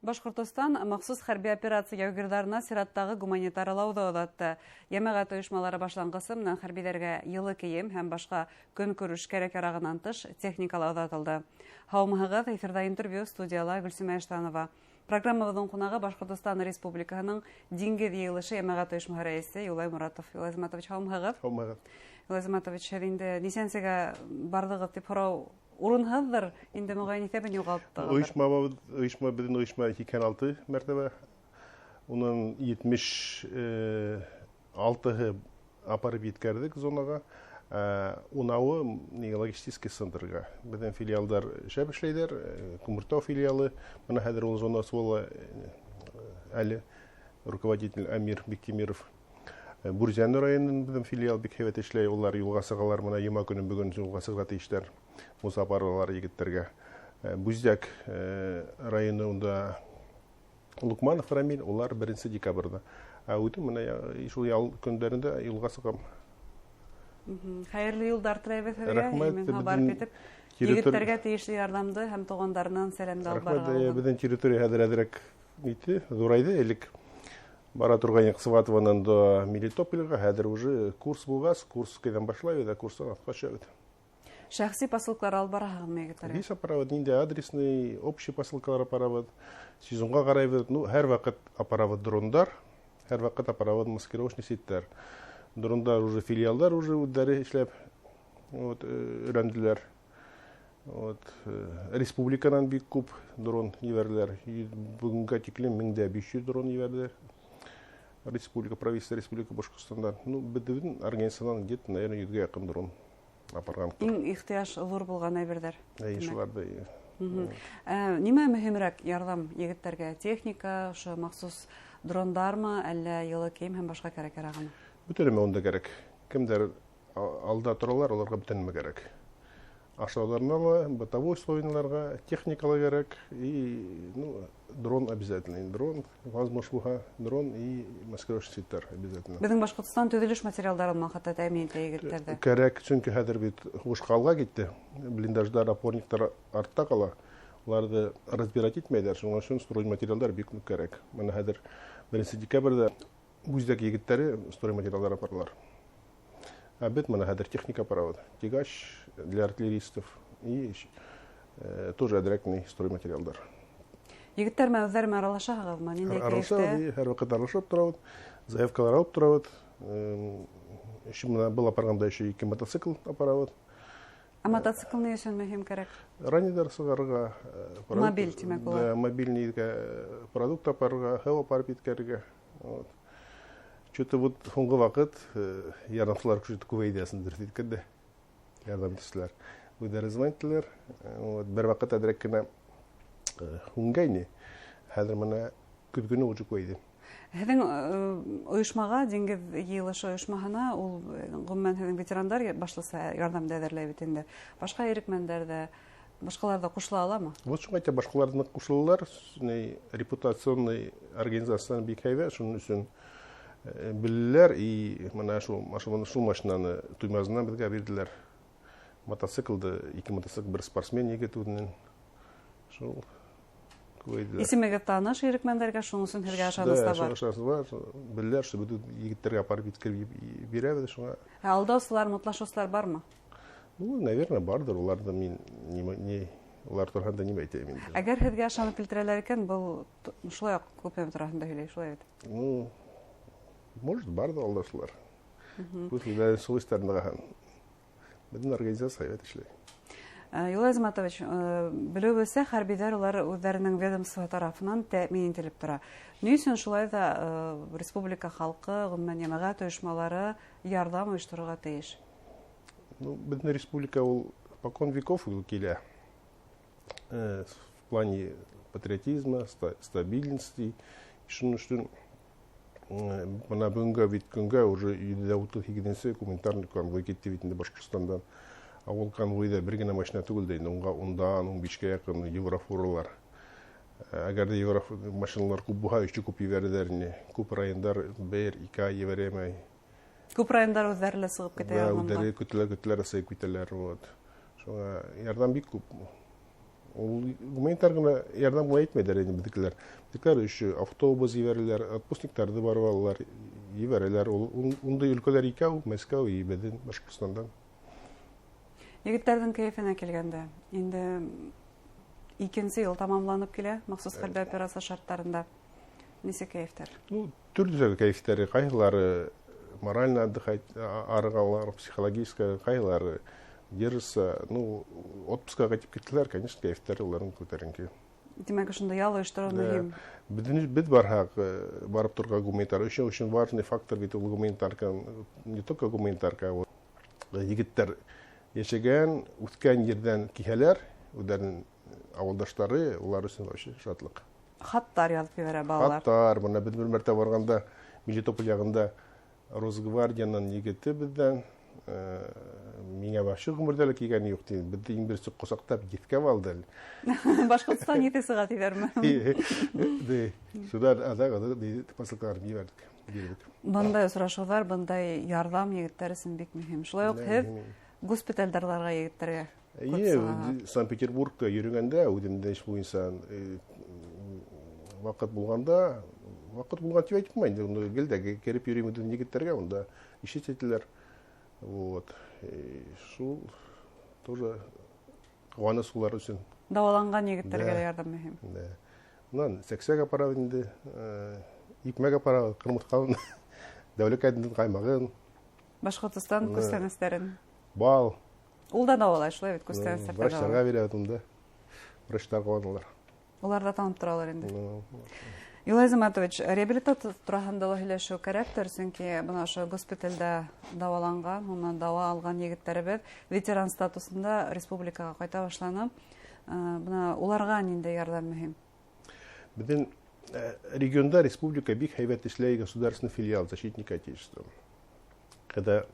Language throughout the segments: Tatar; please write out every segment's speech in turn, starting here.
Башкортостан махсус хәрби операция яугирдарына сираттагы гуманитар алауды оҙатты. Йәмәғәт ойошмалары башланғысы менән хәрбиләргә йылы кейем һәм башка көнкүреш кәрәк-ярағынан тыш техникалар оҙатылды. Һаумыһығыҙ, эфирда интервью, студияла Гөлсөмә Эштанова. Программабыҙҙың ҡунағы Башҡортостан Республикаһының диңгеҙ йыйылышы йәмәғәт ойошмаһы рәйесе Юлай Моратов. Юлай Зматович, һаумыһығыҙ. Һаумыһығыҙ. Юлай Зматович, һеҙ инде нисәнсегә барҙығыҙ тип һорау урынһыҙҙыр, инде моғайын иҫәбен юғалттығыҙ. Ойошма беҙҙең ойошма 86 мәртәбә. Уның 76-һы апарып еткәрҙек зонаға. 10-ы логистический центрға. Беҙҙең филиалдар шәп эшләйҙәр. Күмертау филиалы. Бына хәҙер ул зонасы була әле руководитель Амир Бектимиров. Бурзян районының беҙҙең филиал бик һәйбәт эшләй. Улар юлға сығалар. Бына йома көнөн бөгөн юлға сығырға тейештәр. Мусапарлар егеттәргә. Бүздәк районы унда Лукманов Рамил, улар 1 декабрда. Үтем менә шул ял көндәрендә юлга сыгам. Хәйерле юлдар теләйбеҙ һеҙгә. Хабар итеп, егеттәргә тейешле ярҙамды һәм туғандарынан сәләмде алып барырға. Рәхмәт. Беҙҙең территория хәҙер әҙерәк итте, ҙурайҙы. Элек бара торған Сыватованан до Мелитопольға, хәҙер уже курс булғас, курс кайдан башлай, курстан атҡа төшәбеҙ. Шәхси посылкалар алып бараһығыҙмы егеттәргә? Виса апаравыҙ, ниндәй адресный, общий посылкалар апаравыҙ. Сезонға ҡарайбыҙ, һәр ваҡыт апаравыҙ дрондар, һәр ваҡыт апаравыҙ маскировочный сеттәр. Дрондар уже филиалдар уже үҙҙәре эшләп өйрәнделәр. Республиканан бик күп дрон ебәрҙеләр. Бөгөнгә тиклем 1500 дрон ебәрҙеләр. Республика, правительство Республика Башҡортостандан. Беҙҙең организациянан где-то, наверное, 100-ға яҡын дрон апарған. Иң ихтыяж ҙур булған әйберҙәр. Шуларҙы. Нимә мөһимерәк ярҙам егеттәргә? Техника, ошо махсус дрондармы, әллә йылы кейем һәм башҡа кәрәк-ярағымы? Бөтөнөмә унда кәрәк. Кемдәр алда торалар, уларға бөтөнөмә кәрәк. Ашлауҙарына ла, бытовой условияларға, техникала кәрәк и дрон обязательно. Дрон, возможно, дрон и маскировочный сеттар обязательно. Беҙҙең Башҡортостан төҙөлөш материалдарын хатта тәьмин итә егеттәрҙе. Кәрәк, сөнки хәҙер бит һуғышҡа алға китте. Блиндаждар, опорниктар артта ҡала. Уларҙы разбирать итмәйҙәр. Шуның өсөн стройматериалдар бик күп кәрәк. Бына хәҙер 1 декабрҙә Бүздәк егеттәре стройматериалдар апаралар. Беҙ бына хәҙер техника апарабыҙ. Тягач для артиллеристов и тоже әҙерәк стройматериалдар. Егеттәр менән үҙҙәре аралашаһығыҙмы? Ниндәй кәйефтә? Һәр ваҡыт аралашып торабыҙ. Заявкалар алып торабыҙ. Был апарғанда еще 2 мотоцикл апарабыҙ. Мотоцикл ни өсөн мөһим кәрәк? Ранедар сығарырға. Мобиль тимәк була. Мобильный продукт апарырға, һыу апарып еткәрергә. Что-то вот һуңғы ваҡыт ярҙамсылар күбәйҙәсендер диткәндә. Ярҙам итеүселәр. Үҙҙәре звонителәр. Бер ваҡыт әҙерәк кенә һуңғайны. Хәҙер менә көҙгөнө уже күбәйҙе. Һеҙҙең ойошмаға, диңгеҙ йыйылышы ойошмаһына, ул ғөмүмән һеҙҙең ветерандар башлыса ярҙамды әҙерләй бит инде. Башҡа ирекмәндәр ҙә, башҡалар да ҡушыла аламы? Вот шуға әйтә, башҡаларҙы ҡушылалар. Репутационный организацияны бик һәйбәт, шуның өсөн белеләр и менә шул машинаны туймазынан беҙгә бирҙеләр. Мотоциклды, 2 мотоцикл, 1 спортсмен егет үҙенең. Шул күбәйҙеләр. Исемегеҙ таныш ирекмәндәргә, шуның өсөн һеҙгә ышаныс та бар. Ышаныс бар. Белеләр, что беҙ егеттәргә апарып еткереп бирәбеҙ. Шуға. Алдаусылар, мутлашыусылар бармы? Наверное, бардыр. Уларҙы мин улар торғанда нимә әйтәйем инде. Әгәр һеҙгә ышанып килтерәләр икән, был шулай уҡ күпме тураһында һөйләй, шулай бит. Может, барды алдаусылар. Күпме шул истәрендә беҙҙең организация һәйбәт эшләй. Юлай Зматович, белеүебеҙсә, хәрбиҙәр улар үҙҙәренең ведомство тарафынан тәьмин ителеп тора. Ни өсөн шулай ҙа республика халҡы, ғөмүмән йәмәғәт ойошмалары ярҙам ойошторорға тейеш? Беҙҙең республика ул покон веков килә. В плане патриотизма, стабильности. Шуның өсөн бына бүгөнгә көнгә уже 138-нче гуманитарный конвой китте бит инде Башҡортостандан. Ул конвойҙа бер генә машина түгел дә инде, ундан 15-кә яҡын еврофуралар. Әгәр дә еврофур машиналар күп булһа, өчө күп ебәрҙеләр инде. Күп райондар 1-2 ай ебәрәмәй. Күп райондар үҙҙәре лә сығып китә яғында. Үҙҙәре көтөлә сығып китәләр. Шуға ярҙам бик күп. Гуманитар гына ярдәм әйтмәделәр инде безнекеләр. Безнекеләр еще автобус җибәрәләр, отпускникларны барып алалар, җибәрәләр. Ундай өлкәләр икәү, Мәскәү и безнең Башкортстандан. Егетләрнең кәефенә килгәндә, инде икенче ел тамамланып килә, махсус хәрби операция шартларында. Ничек кәефтәр? Төрле кәефтәре, кайгылары морально отдыхать, арыгалар, психологическая, кайгылары держится. Отпускка кайтып киттеләр, конечно, кәефтәре уларның күтәренке. Демәк, шунда ял оештыру мөһим. Бит барһак, барып торга гуманитар өчен важный фактор бит ул гуманитарка, не только гуманитарка, егетләр яшәгән, үткән ердән киләләр, үзләренең авылдашлары, улар өчен вообще шатлык. Хаттар язып җибәрә балалар. Хаттар, моны бер мәртәбә барганда Мелитополь ягында Росгвардиянан егете бездән миңа башы гомердә килгән юк ди. Бездә иң берсе косактап җиткә алды. Башкортстан җитәсе диләрме? Ди, суда азага ди посылкалар бирдек. Бундай очрашулар, бундай ярдәм егетләр өчен бик мөһим. Шулай ук һез госпитальдәрләргә егетләргә. Санкт-Петербургта йөргәндә, үземдә эш буенча вакыт булган дип әйтмәйм. Гелдә кереп йөрим идем егетләргә, онда ишетәләр. Вот. Шул тоже куаныч улар өчен. Даваланган егетләргә ярдәм мөһим. Уннан сәксәгә апарабыз инде, ипмәгә апарабыз, кырмыскалын, дәүләкәтнең каймагын. Башкортстан күстәнәчләрен. Бал. Ул да давалай, шулай бит күстәнәчләр. Врачларга бирәбез унда. Врачтар куаналар. Улар да танып торалар инде. Юлай Заматович, реабилитация турасында һөйләшү кирәктер, чөнки бына ошо госпитальдә даваланган, моннан дава алган егетләребез ветеран статусында республикага кайта башланып, бына уларга нинди ярдәм мөһим? Безнең регионда республика бик һәйбәт эшләй, государственный филиал защитника Отечества. Когда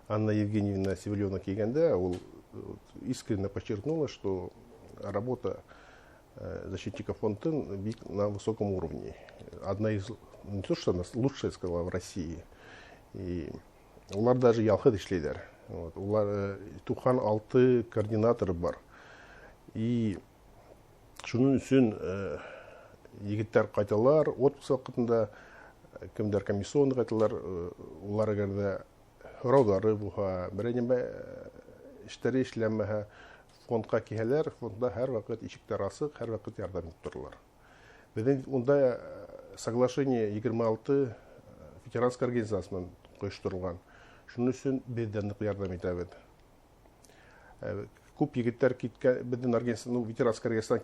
Анна Евгеньевна Севлеевна килгәндә, ул искренне подчеркнула, что работа защитника фонда бик на высоком уровне. Одна из, не то что она лучшая, сказала, в России. И улар даже ялхыд эшләйләр. Улар тухан 6 координатор бар. И шуның өчен егетләр кайталар, отпуск вакытында кемдер комиссионный кайталар, улар гәрдә раудары була, бернәмә эшләре эшләмәһә, фондка киләләр, фондда һәр вакыт ишектәр ачык, һәр вакыт ярдәм итеп торалар. Безнең унда соглашение 26 ветеранская организациясыннан куештырылган. Шуның өчен бездән ярдәм итәбез. Күп егетләр киткән, безнең организация, ветеранская организация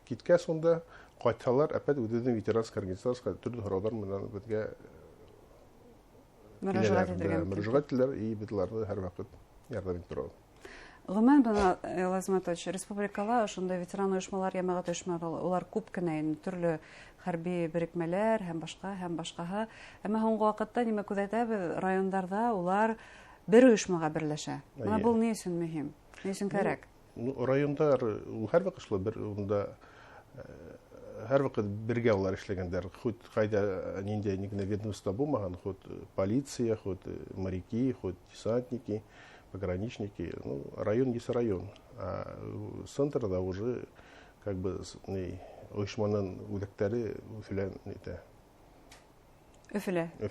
киткән сонда кайталар, әпәт үзенең ветеранская организацияга төрле һораулар менән безгә мөрәҗәгать итәләр, и безләрне һәр вакыт ярдәм итеп торалар. Гомумән бына Лазматович, республикала ошондай ветеран оешмалар, җәмәгать оешмалар, улар күп кенә, төрле хәрби берекмәләр һәм башкаһы. Әмма һуңгы вакытта нимә күзәтәбез, районнарда улар бер оешмага берләшә. Менә бу ни өчен мөһим? Ни өчен кирәк? Райондар һәр вакыт бер унда һәр вакыт бергә улар эшләгәннәр. Хут кайда нинди ведомство булмаган, хут полиция, хут моряки, хут десантники, пограничники. Район есть район. А центрда уже как бы оешманың үзәкләре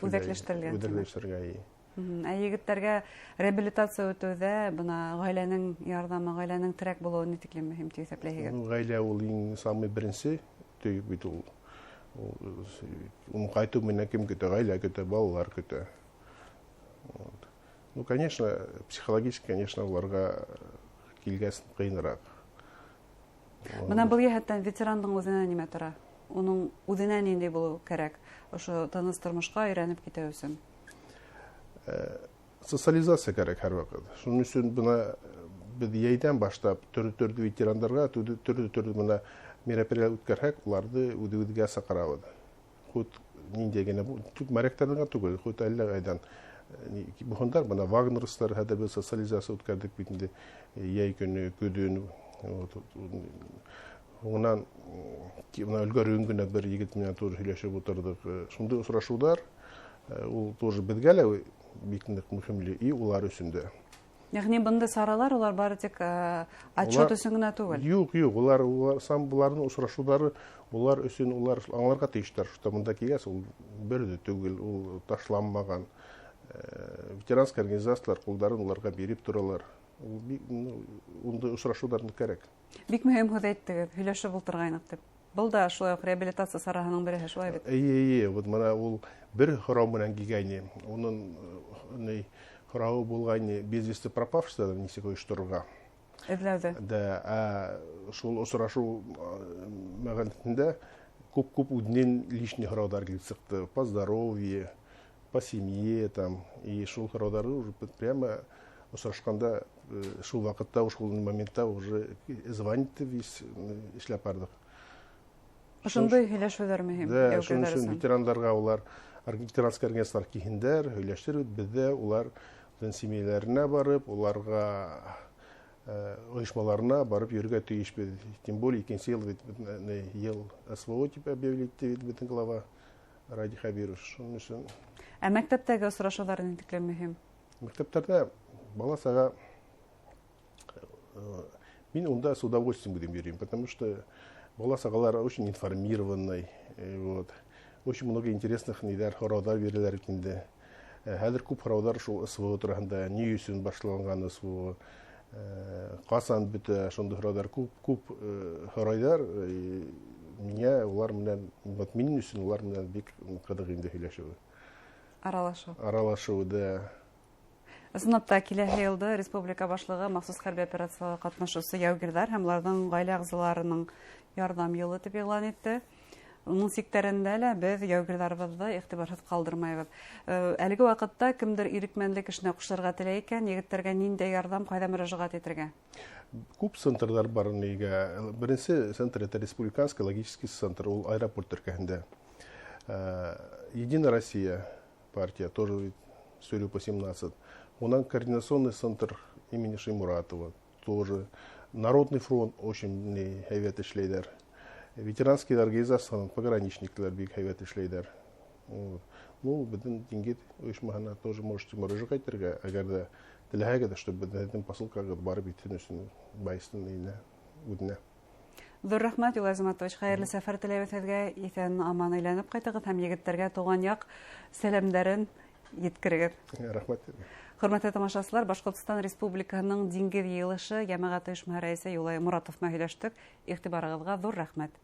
үзәкләштерелгән. Егетләргә реабилитация үтүдә бына гаиләнең ярдәме, гаиләнең терәк булуы ни тиклем мөһим дип исәпләйсез? Гаилә ул иң самый беренче бит ул. Кайту менән кем көтә, гаилә көтә, балалар көтә. Конечно, психологически, конечно, уларга килгәс кыйнырак. Менә бу яһәттән ветерандың үзенә нимә тора? Уның үзенә нинди булу кирәк? Ошо тыныч тормышка өйрәнеп китә өчен. Социализация кирәк һәр вакыт. Шуның өчен бuna без яйдан башлап төрле ветерандарга төрле менә мероприятия үткәрһәк, уларны үз-үзгә сакырабыз. Хут нинди генә бу мәрәктәргә түгел, хут әллә айдан бухандар бuna Вагнерстар хәдә бер социализация үткәрдек бит инде яй көне көдөн. Унан өлгәрүн генә бер егет менән туры һөйләшеп утырдык. Шундый очрашулар ул тоже безгә бик нык мөһимле и улар өчен дә. Ягъни бундай саралар улар бары тик отчет өчен генә түгел. Юк, улар сам буларның очрашулары, улар өчен улар аңларга тиештер, что монда килгәс, ул бер дә түгел, ул ташланмаган. Ветеранские организациялар кулдарын уларга биреп торалар. Ул бик унда очрашуларны кирәк. Бик мөһим һүз әйттегез, һөйләшеп ултыргайнык дип. Был да шулай ук реабилитация сараһының бере шулай бит. Вот мына ул бер хорау белән килгәне, уның хорау булганы безвести пропавшыдан нисек оештырырга. Эзләүдә. Да, шул очрашу мәгълүматында күп үднен лишний хораулар килеп чыкты. По здоровью, по семье там, и шул хораулары уже прямо очрашканда шул вакытта, шул моментта уже звонит весь эшләп бардык. Ошондой һөйләшүләр мөһим. Да, шуның өчен ветерандарга улар ветеранская организациялар киһендер, һөйләштерү бездә улар семьяларына барып, уларга оешмаларына барып йөрергә тиешбез. Тем более икенче ел СВО дип объявить бөтен глава Ради Хабиров. Шуның өчен. Ә мәктәптәге очрашулар нинди мөһим? Мәктәптәрдә бала сага мин унда с удовольствием будем йөрим, потому что бала сагалар очень информированный, вот. Очень много интересных хораудар бирәләр инде. Хәзер күп хораудар шул СВО турында, ни өчен башланган СВО, касан бетә, шундый хораудар күп хорайдар. Меня улар менән, вот минем өчен улар менән бик кызык инде һөйләшү. Аралашу, да. Ысынлапта киләһе елда республика башлыгы махсус хәрби операцияларга катнашучы яугирләр һәм аларның гаилә әгъзаларының ярдәм елы дип игълан итте. Уның сиктерендә лә без яугирләребезне игътибарсыз калдырмайбыз. Әлеге вакытта кемдер ирекмәнлек эшенә кушырга теләй икән, егетләргә нинди ярдәм, кайда мөрәҗәгать итәргә? Күп центрдар бар нигә. Беренче центр это республиканский логический центр, ул аэропорт өлкәсендә. Единая Россия партия тоже Сөрю по 17. У нас координационный центр имени Шеймуратова тоже. Народный фронт очень һәйбәт эшләйләр. Ветеранские организации, пограничниклар бик һәйбәт эшләйләр. Ну, бөтен диңгез оешмаһына тоже можете мөрәҗәгать итәргә, әгәр дә теләһәгез, чтобы бөтен посылкага барып итү өчен байсын инә үденә. Зур рәхмәт, Юлай Азаматович. Хәерле сәфәр теләйбез сезгә. Исән аман әйләнеп кайтыгыз һәм егетләргә туган як сәламнәрен yetkirigir. Рәхмәт. Хөрмәтле тамашачылар, Башкортстан Республиканың диңгез йыелышы җәмәгать оешма рәисе Юлай Моратов белән һөйләштек. Игътибарыгызга зур рәхмәт.